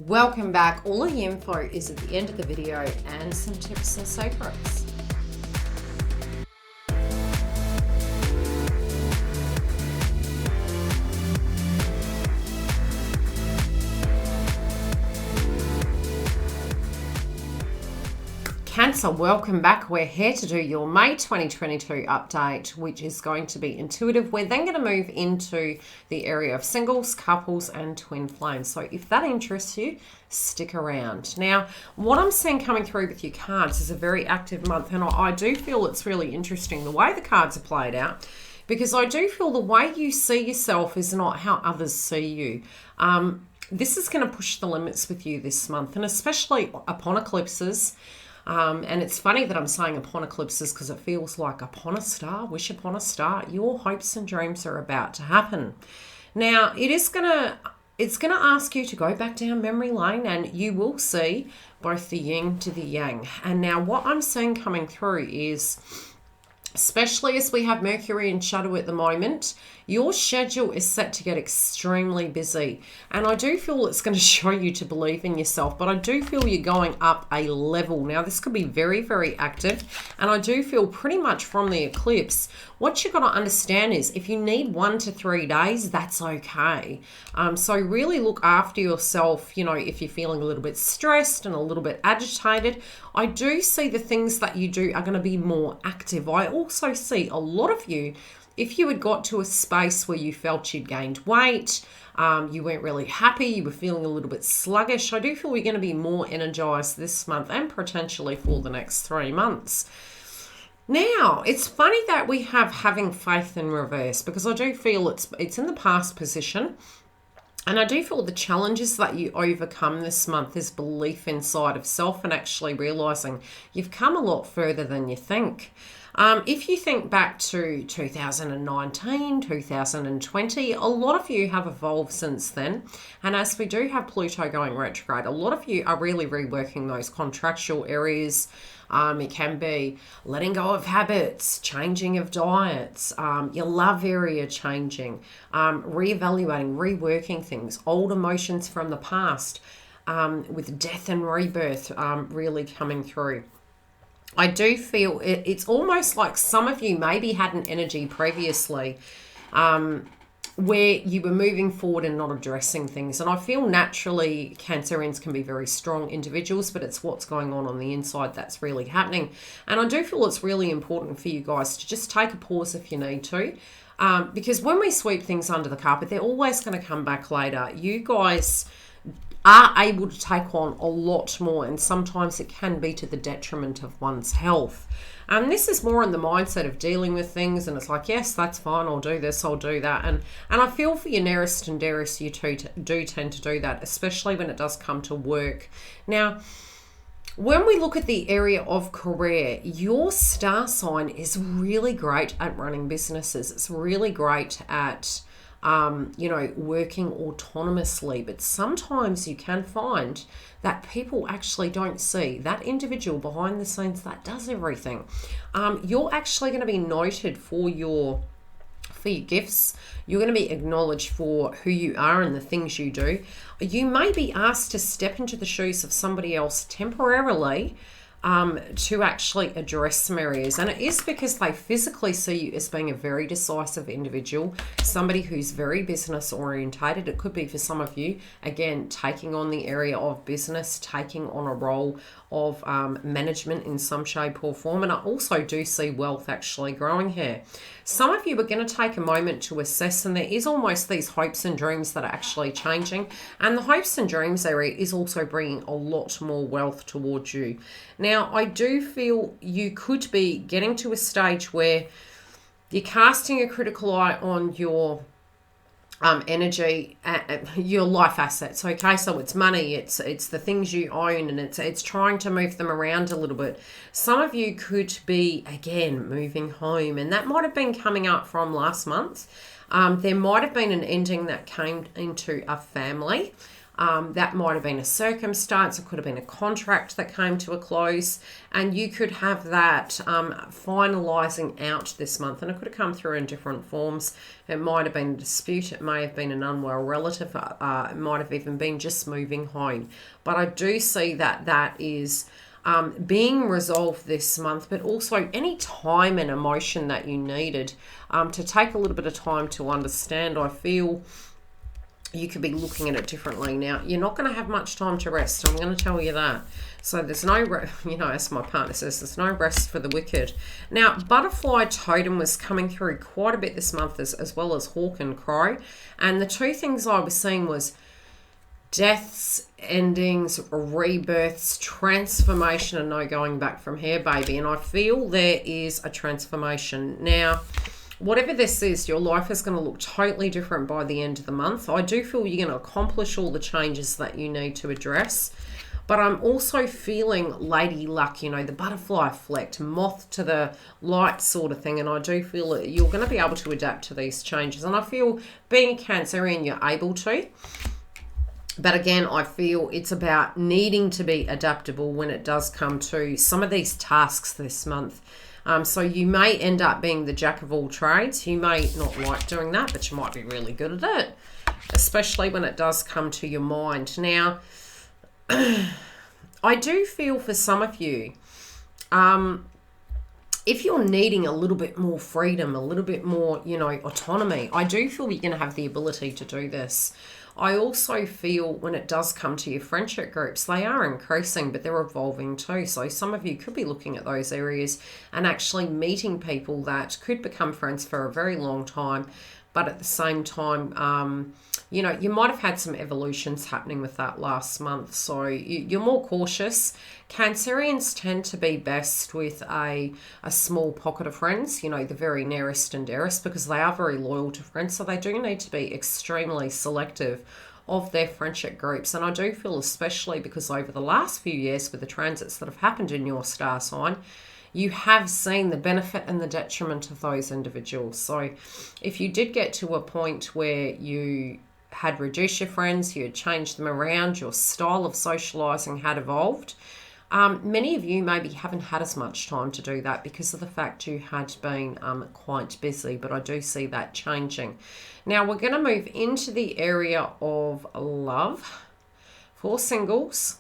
Welcome back. All of the info is at the end of the video and some tips and secrets. Cancer, welcome back. We're here to do your May 2022 update, which is going to be intuitive. We're then going to move into the area of singles, couples, and twin flames. So if that interests you, stick around. Now, what I'm seeing coming through with your cards is a very active month, and I do feel it's really interesting the way the cards are played out, because I do feel the way you see yourself is not how others see you. This is going to push the limits with you this month, and especially upon eclipses. And it's funny that I'm saying upon eclipses because it feels like upon a star, wish upon a star, your hopes and dreams are about to happen. Now, it's gonna ask you to go back down memory lane, and you will see both the yin to the yang. And now what I'm seeing coming through is, especially as we have Mercury in shadow at the moment, your schedule is set to get extremely busy. And I do feel it's going to show you to believe in yourself, but I do feel you're going up a level. Now, this could be very, very active. And I do feel pretty much from the eclipse, what you've got to understand is if you need 1 to 3 days, that's okay. So really look after yourself. You know, if you're feeling a little bit stressed and a little bit agitated, I do see the things that you do are going to be more active. I also see a lot of you, if you had got to a space where you felt you'd gained weight, you weren't really happy, you were feeling a little bit sluggish, I do feel you're going to be more energized this month and potentially for the next 3 months. Now, it's funny that we have having faith in reverse, because I do feel it's in the past position. And I do feel the challenges that you overcome this month is belief inside of self and actually realizing you've come a lot further than you think. If you think back to 2019, 2020, a lot of you have evolved since then. And as we do have Pluto going retrograde, a lot of you are really reworking those contractual areas. It can be letting go of habits, changing of diets, your love area changing, reevaluating, reworking things, old emotions from the past, with death and rebirth really coming through. I do feel it's almost like some of you maybe had an energy previously where you were moving forward and not addressing things. And I feel naturally Cancerians can be very strong individuals, but it's what's going on the inside that's really happening. And I do feel it's really important for you guys to just take a pause if you need to. Because when we sweep things under the carpet, they're always going to come back later. You guys are able to take on a lot more, and sometimes it can be to the detriment of one's health. This is more in the mindset of dealing with things, and it's like, yes, that's fine, I'll do this, I'll do that. And I feel for your nearest and dearest, you two do tend to do that, especially when it does come to work. Now, when we look at the area of career, your star sign is really great at running businesses. It's really great at working autonomously, but sometimes you can find that people actually don't see that individual behind the scenes that does everything. You're actually going to be noted for your gifts. You're going to be acknowledged for who you are and the things you do. You may be asked to step into the shoes of somebody else temporarily to actually address some areas. And it is because they physically see you as being a very decisive individual, somebody who's very business orientated. It could be for some of you, again, taking on the area of business, taking on a role of management in some shape or form. And I also do see wealth actually growing here. Some of you are going to take a moment to assess, and there is almost these hopes and dreams that are actually changing. And the hopes and dreams area is also bringing a lot more wealth towards you. Now, I do feel you could be getting to a stage where you're casting a critical eye on your energy, your life assets. Okay, so it's money, it's the things you own, and it's trying to move them around a little bit. Some of you could be, again, moving home, and that might have been coming up from last month. There might have been an ending that came into a family. That might have been a circumstance. It could have been a contract that came to a close, and you could have that finalising out this month, and it could have come through in different forms. It might have been a dispute. It may have been an unwell relative. It might have even been just moving home. But I do see that that is being resolved this month, but also any time and emotion that you needed to take a little bit of time to understand. I feel you could be looking at it differently. Now, you're not going to have much time to rest. I'm going to tell you that. So there's no, as my partner says, there's no rest for the wicked. Now, butterfly totem was coming through quite a bit this month, as well as hawk and crow. And the two things I was seeing was deaths, endings, rebirths, transformation, and no going back from here, baby. And I feel there is a transformation. Now, whatever this is, your life is going to look totally different by the end of the month. I do feel you're going to accomplish all the changes that you need to address. But I'm also feeling lady luck, the butterfly effect, moth to the light sort of thing. And I do feel that you're going to be able to adapt to these changes. And I feel being a Cancerian, you're able to. But again, I feel it's about needing to be adaptable when it does come to some of these tasks this month. So you may end up being the jack of all trades. You may not like doing that, but you might be really good at it, especially when it does come to your mind. Now, I do feel for some of you, if you're needing a little bit more freedom, a little bit more, autonomy, I do feel you're going to have the ability to do this. I also feel when it does come to your friendship groups, they are increasing, but they're evolving too. So some of you could be looking at those areas and actually meeting people that could become friends for a very long time. But at the same time, you might have had some evolutions happening with that last month. So you're more cautious. Cancerians tend to be best with a small pocket of friends, the very nearest and dearest, because they are very loyal to friends. So they do need to be extremely selective of their friendship groups. And I do feel, especially because over the last few years with the transits that have happened in your star sign, you have seen the benefit and the detriment of those individuals. So if you did get to a point where you had reduced your friends, you had changed them around, your style of socializing had evolved, many of you maybe haven't had as much time to do that because of the fact you had been quite busy, but I do see that changing. Now we're going to move into the area of love. For singles,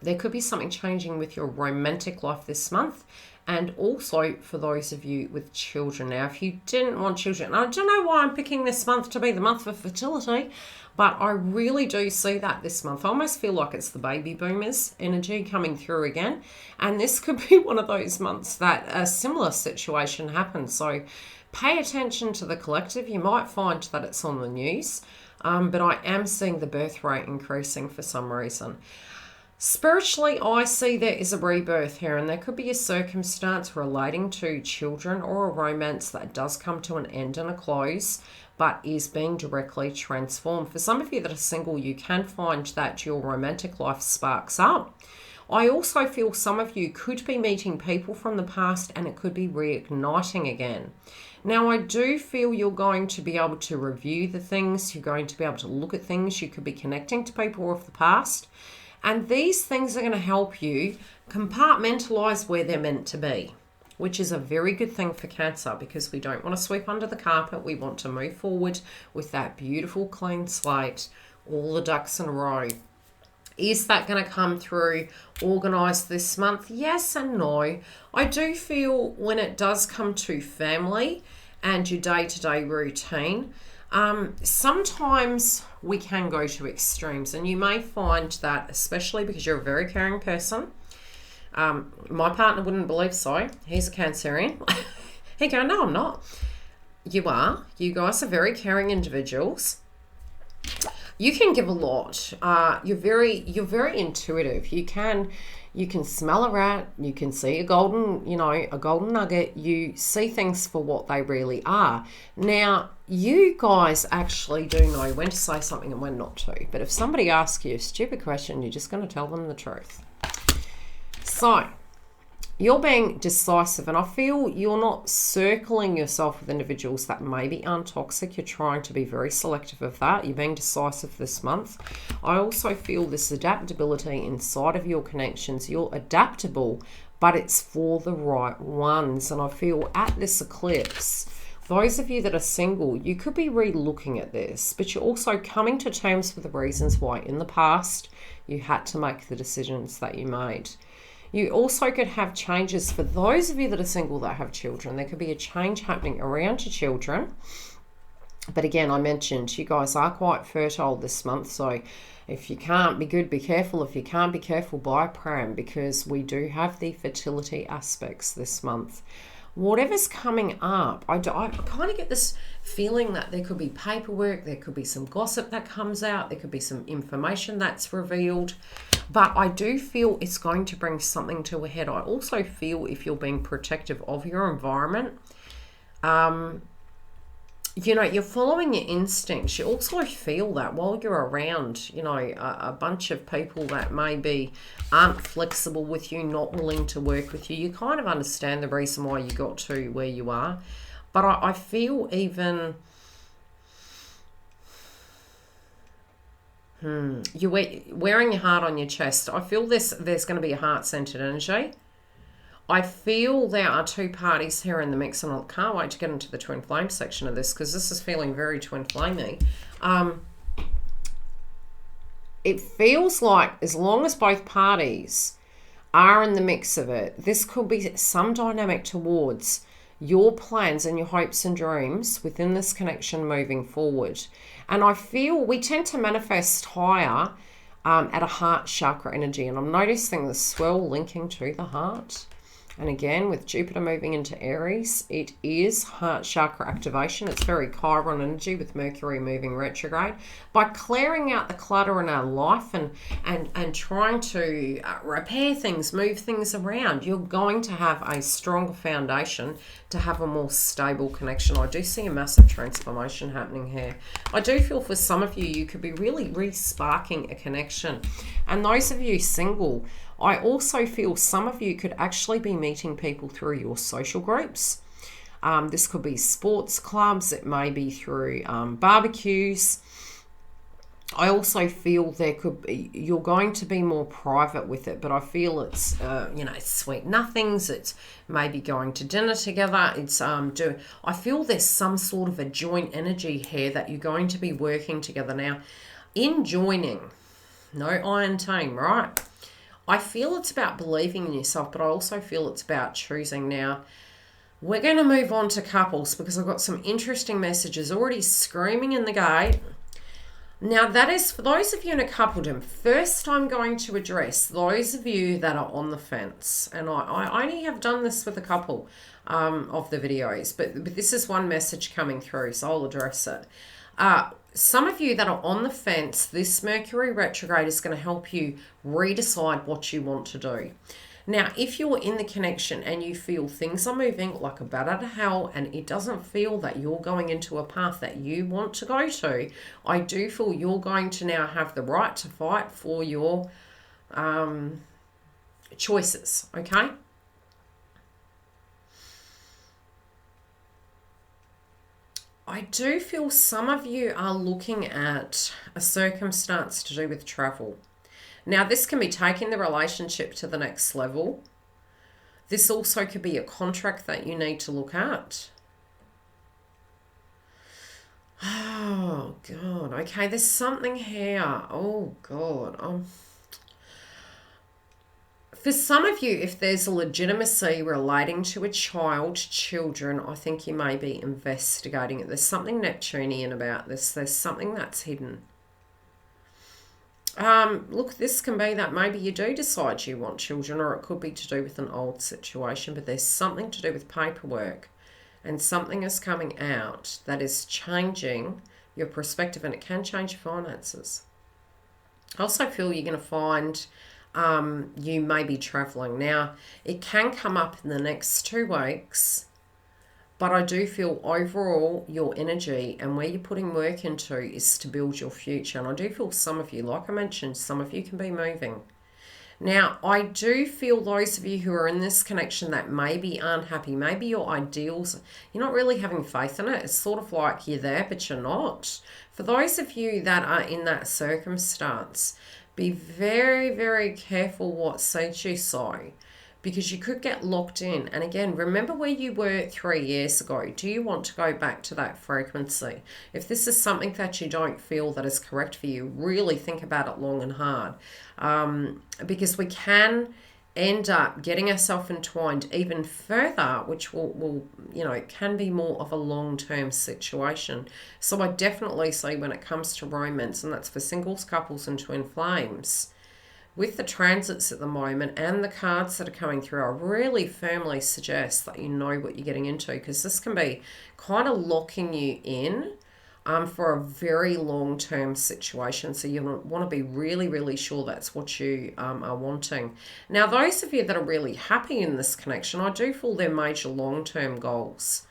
there could be something changing with your romantic life this month, and also for those of you with children. Now, if you didn't want children, I don't know why I'm picking this month to be the month for fertility, but I really do see that this month. I almost feel like it's the baby boomers energy coming through again, and this could be one of those months that a similar situation happens. So pay attention to the collective. You might find that it's on the news, but I am seeing the birth rate increasing for some reason. Spiritually, I see there is a rebirth here, and there could be a circumstance relating to children or a romance that does come to an end and a close, but is being directly transformed. For some of you that are single, you can find that your romantic life sparks up. I also feel some of you could be meeting people from the past, and it could be reigniting again. Now, I do feel you're going to be able to review the things. You're going to be able to look at things. You could be connecting to people of the past. And these things are going to help you compartmentalize where they're meant to be, which is a very good thing for Cancer, because we don't want to sweep under the carpet. We want to move forward with that beautiful clean slate, all the ducks in a row. Is that going to come through organised this month? Yes and no. I do feel when it does come to family and your day-to-day routine, sometimes we can go to extremes, and you may find that, especially because you're a very caring person. My partner wouldn't believe so. He's a Cancerian. He'd go, no, I'm not. You are. You guys are very caring individuals. You can give a lot. You're very intuitive. You can smell a rat. You can see a golden nugget. You see things for what they really are. Now, you guys actually do know when to say something and when not to. But if somebody asks you a stupid question, you're just going to tell them the truth. So, you're being decisive, and I feel you're not circling yourself with individuals that maybe aren't toxic. You're trying to be very selective of that. You're being decisive this month. I also feel this adaptability inside of your connections. You're adaptable, but it's for the right ones. And I feel at this eclipse, those of you that are single, you could be re-looking at this, but you're also coming to terms with the reasons why in the past you had to make the decisions that you made. You also could have changes for those of you that are single that have children. There could be a change happening around your children. But again, I mentioned you guys are quite fertile this month. So if you can't be good, be careful. If you can't be careful, buy a pram, because we do have the fertility aspects this month. Whatever's coming up, I kind of get this feeling that there could be paperwork, there could be some gossip that comes out, there could be some information that's revealed, but I do feel it's going to bring something to a head. I also feel if you're being protective of your environment, you know, you're following your instincts. You also feel that while you're around, you know, a bunch of people that maybe aren't flexible with you, not willing to work with you, you kind of understand the reason why you got to where you are. But I feel even, you're wearing your heart on your chest. I feel there's going to be a heart-centered energy. I feel there are two parties here in the mix, and I can't wait to get into the twin flame section of this, because this is feeling very twin flamey. It feels like as long as both parties are in the mix of it, this could be some dynamic towards your plans and your hopes and dreams within this connection moving forward. And I feel we tend to manifest higher at a heart chakra energy, and I'm noticing the swell linking to the heart. And again, with Jupiter moving into Aries, it is heart chakra activation. It's very Chiron energy with Mercury moving retrograde. By clearing out the clutter in our life and trying to repair things, move things around, you're going to have a stronger foundation to have a more stable connection. I do see a massive transformation happening here. I do feel for some of you, you could be really re-sparking a connection. And those of you single, I also feel some of you could actually be meeting people through your social groups. This could be sports clubs. It may be through barbecues. I also feel there could be, you're going to be more private with it, but I feel it's, you know, sweet nothings. It's maybe going to dinner together. It's I feel there's some sort of a joint energy here that you're going to be working together. Now, in joining, no iron team, right? I feel it's about believing in yourself, but I also feel it's about choosing. Now, we're going to move on to couples, because I've got some interesting messages already screaming in the gate. Now, that is for those of you in a coupledom. First, I'm going to address those of you that are on the fence. And I only have done this with a couple of the videos, but this is one message coming through, so I'll address it. Some of you that are on the fence, this Mercury retrograde is going to help you redecide what you want to do. Now, if you're in the connection and you feel things are moving like a bat out of hell and it doesn't feel that you're going into a path that you want to go to, I do feel you're going to now have the right to fight for your choices, okay? I do feel some of you are looking at a circumstance to do with travel. Now, this can be taking the relationship to the next level. This also could be a contract that you need to look at. Oh, God. Okay, there's something here. Oh, God. For some of you, if there's a legitimacy relating to a child, children, I think you may be investigating it. There's something Neptunian about this. There's something that's hidden. Look, this can be that maybe you do decide you want children, or it could be to do with an old situation, but there's something to do with paperwork, and something is coming out that is changing your perspective, and it can change your finances. I also feel you're going to find you may be traveling. Now, it can come up in the next 2 weeks, but I do feel overall your energy and where you're putting work into is to build your future. And I do feel some of you, like I mentioned, some of you can be moving. Now, I do feel those of you who are in this connection that may be unhappy, maybe your ideals, you're not really having faith in it. It's sort of like you're there, but you're not. For those of you that are in that circumstance, be very, very careful what seeds you sow, because you could get locked in. And again, remember where you were 3 years ago. Do you want to go back to that frequency? If this is something that you don't feel that is correct for you, really think about it long and hard. Because we can end up getting ourselves entwined even further, which will can be more of a long-term situation. So I definitely say when it comes to romance, and that's for singles, couples, and twin flames, with the transits at the moment and the cards that are coming through, I really firmly suggest that you know what you're getting into, because this can be kind of locking you in for a very long-term situation. So you want to be really, really sure that's what you are wanting. Now, those of you that are really happy in this connection, I do feel they're major long-term goals.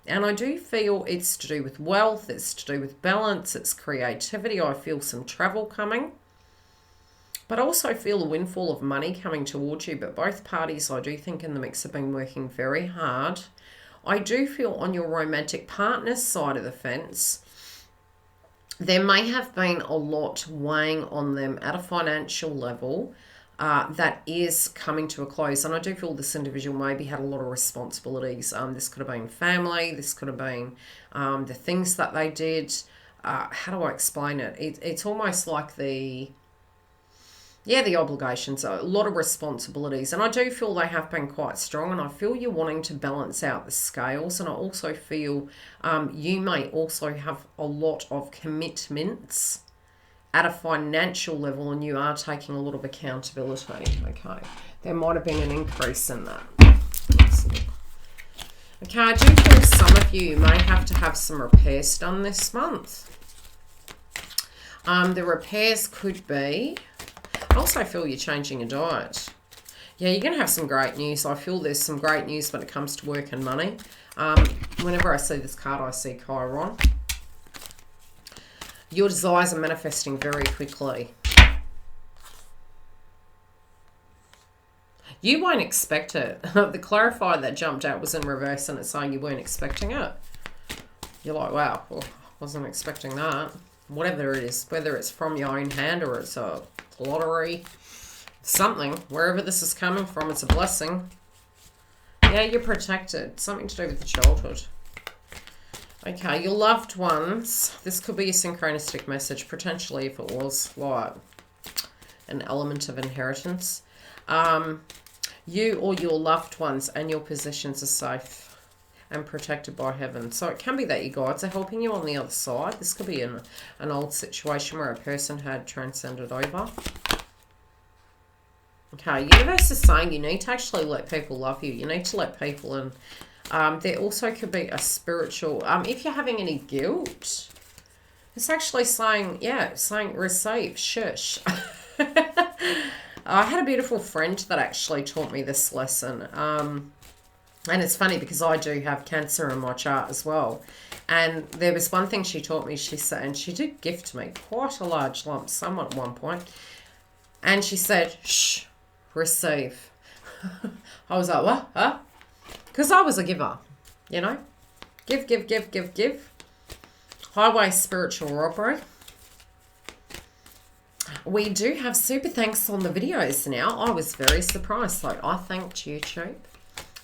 And I do feel it's to do with wealth, it's to do with balance, it's creativity. I feel some travel coming. But I also feel a windfall of money coming towards you. But both parties, I do think, in the mix have been working very hard. I do feel on your romantic partner's side of the fence, there may have been a lot weighing on them at a financial level that is coming to a close. And I do feel this individual maybe had a lot of responsibilities. This could have been family. This could have been the things that they did. How do I explain it? It's almost like the obligations, a lot of responsibilities. And I do feel they have been quite strong, and I feel you're wanting to balance out the scales. And I also feel you may also have a lot of commitments at a financial level, and you are taking a lot of accountability. Okay, there might have been an increase in that. Okay, I do feel some of you may have to have some repairs done this month. The repairs could be, I also feel you're changing your diet. Yeah, you're going to have some great news. I feel there's some great news when it comes to work and money. Whenever I see this card, I see Chiron. Your desires are manifesting very quickly. You won't expect it. The clarifier that jumped out was in reverse, and it's saying you weren't expecting it. You're like, wow, well, I wasn't expecting that. Whatever it is, whether it's from your own hand or it's a lottery, something, wherever this is coming from, it's a blessing. Yeah, you're protected. Something to do with the childhood. Okay, your loved ones. This could be a synchronistic message, potentially, if it was like an element of inheritance. You or your loved ones and your possessions are safe and protected by heaven. So it can be that your guides are helping you on the other side. This could be an old situation where a person had transcended over. Okay, universe is saying you need to actually let people love you. You need to let people in. There also could be a spiritual, if you're having any guilt, it's actually saying, saying receive, shush. I had a beautiful friend that actually taught me this lesson. And it's funny because I do have Cancer in my chart as well. And there was one thing she taught me, she said, and she did gift me quite a large lump sum at one point. And she said, shh, receive. I was like, what? Huh? Because I was a giver, you know. Give, give, give, give, give. Highway spiritual robbery. We do have super thanks on the videos now. I was very surprised. So I thanked YouTube.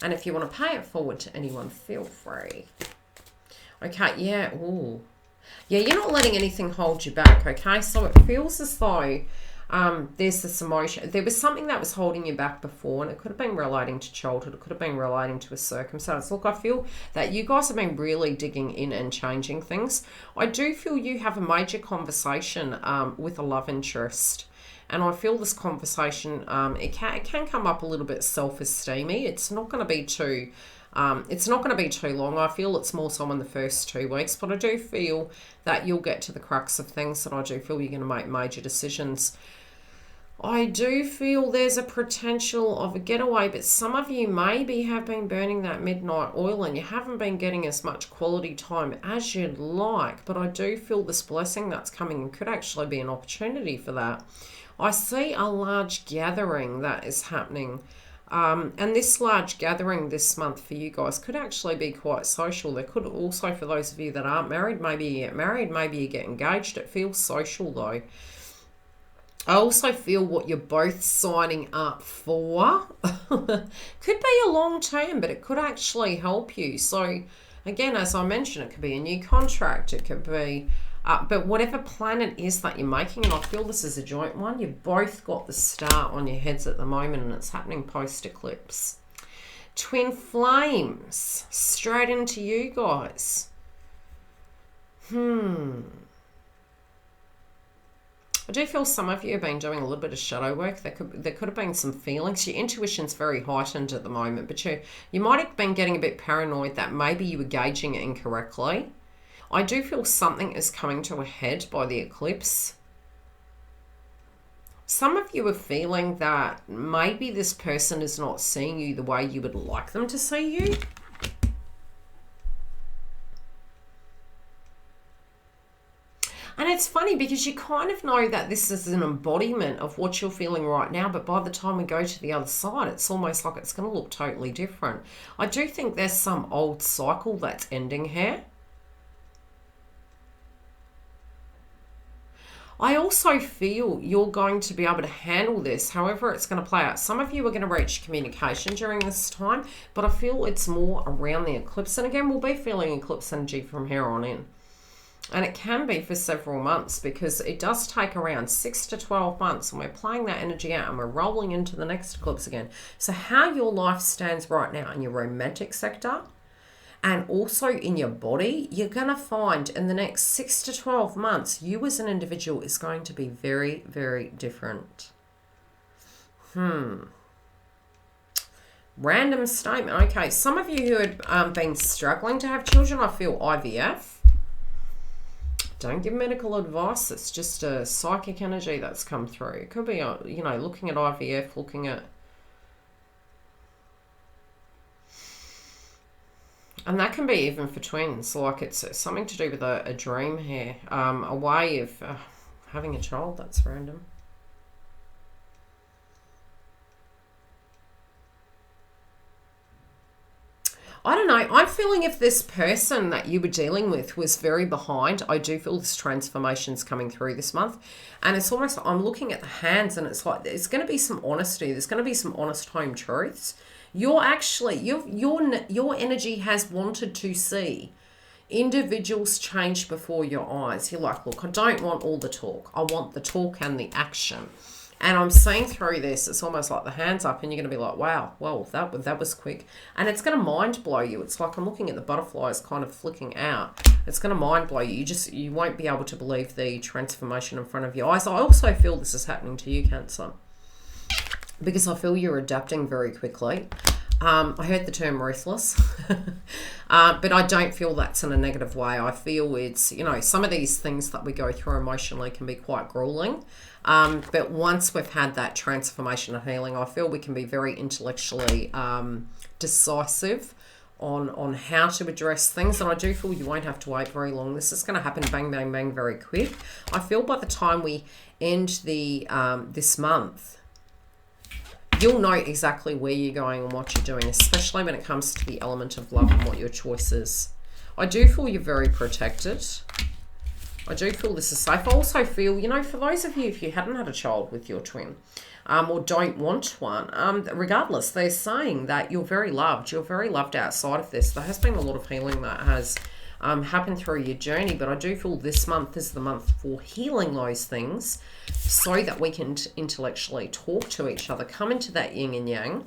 And if you want to pay it forward to anyone, feel free. Okay, yeah. Ooh. Yeah, you're not letting anything hold you back, okay? So it feels as though there's this emotion. There was something that was holding you back before, and it could have been relating to childhood. It could have been relating to a circumstance. Look, I feel that you guys have been really digging in and changing things. I do feel you have a major conversation with a love interest. And I feel this conversation, it can come up a little bit self-esteemy. It's not going to be too long. I feel it's more so in the first 2 weeks, but I do feel that you'll get to the crux of things, and I do feel you're going to make major decisions. I do feel there's a potential of a getaway, but some of you maybe have been burning that midnight oil and you haven't been getting as much quality time as you'd like. But I do feel this blessing that's coming and could actually be an opportunity for that. I see a large gathering that is happening. And this large gathering this month for you guys could actually be quite social. There could also, for those of you that aren't married, maybe you get married, maybe you get engaged. It feels social though. I also feel what you're both signing up for could be a long term, but it could actually help you. So again, as I mentioned, it could be a new contract. It could be, but whatever plan it is that you're making, and I feel this is a joint one, you've both got the star on your heads at the moment, and it's happening post-eclipse. Twin flames, straight into you guys. I do feel some of you have been doing a little bit of shadow work. There could have been some feelings. Your intuition's very heightened at the moment, but you might have been getting a bit paranoid that maybe you were gauging it incorrectly. I do feel something is coming to a head by the eclipse. Some of you are feeling that maybe this person is not seeing you the way you would like them to see you. And it's funny because you kind of know that this is an embodiment of what you're feeling right now, but by the time we go to the other side, it's almost like it's going to look totally different. I do think there's some old cycle that's ending here. I also feel you're going to be able to handle this, however it's going to play out. Some of you are going to reach communication during this time, but I feel it's more around the eclipse. And again, we'll be feeling eclipse energy from here on in. And it can be for several months because it does take around 6 to 12 months and we're playing that energy out and we're rolling into the next eclipse again. So how your life stands right now in your romantic sector and also in your body, you're going to find in the next 6 to 12 months, you as an individual is going to be very, very different. Random statement. Okay, some of you who had been struggling to have children, I feel IVF. Don't give medical advice. It's just a psychic energy that's come through. It could be, you know, looking at IVF, looking at... And that can be even for twins. Like it's something to do with a dream here. A way of having a child. That's random. I don't know. I'm feeling if this person that you were dealing with was very behind, I do feel this transformation's coming through this month. And it's almost, I'm looking at the hands and it's like, there's going to be some honesty. There's going to be some honest home truths. You're actually, your energy has wanted to see individuals change before your eyes. You're like, look, I don't want all the talk. I want the talk and the action. And I'm seeing through this, it's almost like the hands up and you're going to be like, wow, well, that was quick. And it's going to mind blow you. It's like I'm looking at the butterflies kind of flicking out. It's going to mind blow you. You won't be able to believe the transformation in front of your eyes. I also feel this is happening to you, Cancer, because I feel you're adapting very quickly. I heard the term ruthless, but I don't feel that's in a negative way. I feel it's, you know, some of these things that we go through emotionally can be quite grueling. But once we've had that transformation and healing, I feel we can be very intellectually decisive on how to address things. And I do feel you won't have to wait very long. This is going to happen bang, bang, bang very quick. I feel by the time we end the this month, you'll know exactly where you're going and what you're doing, especially when it comes to the element of love and what your choice is. I do feel you're very protected. I do feel this is safe. I also feel, you know, for those of you, if you hadn't had a child with your twin or don't want one, regardless, they're saying that you're very loved. You're very loved outside of this. There has been a lot of healing that has happened through your journey, but I do feel this month is the month for healing those things so that we can intellectually talk to each other, come into that yin and yang.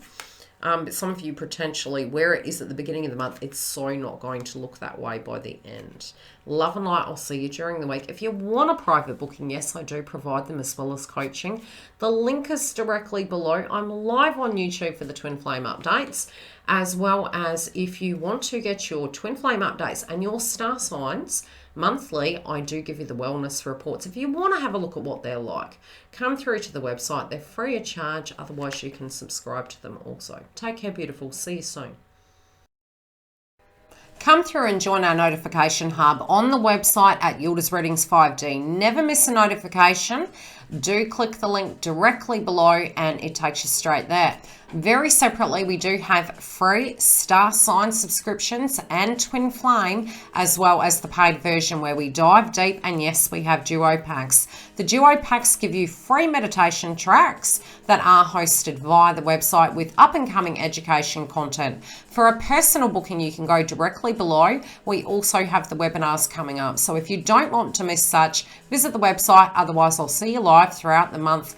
But some of you potentially, where it is at the beginning of the month, it's so not going to look that way by the end. Love and light, I'll see you during the week. If you want a private booking, yes, I do provide them as well as coaching. The link is directly below. I'm live on YouTube for the Twin Flame updates, as well as if you want to get your Twin Flame updates and your star signs Monthly, I do give you the wellness reports. If you want to have a look at what they're like, come through to the website. They're free of charge. Otherwise, you can subscribe to them also. Take care, beautiful. See you soon. Come through and join our notification hub on the website at Yildiz Readings 5D. Never miss a notification. Do click the link directly below and it takes you straight there. Very separately, we do have free star sign subscriptions and twin flame, as well as the paid version where we dive deep, and yes, we have duo packs. The duo packs give you free meditation tracks that are hosted via the website with up-and-coming education content. For a personal booking, you can go directly below. We also have the webinars coming up. So if you don't want to miss such, visit the website. Otherwise, I'll see you live throughout the month.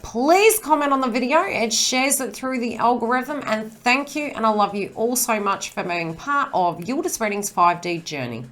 Please comment on the video. It shares it through the algorithm. And thank you. And I love you all so much for being part of Yildiz Readings 5D journey.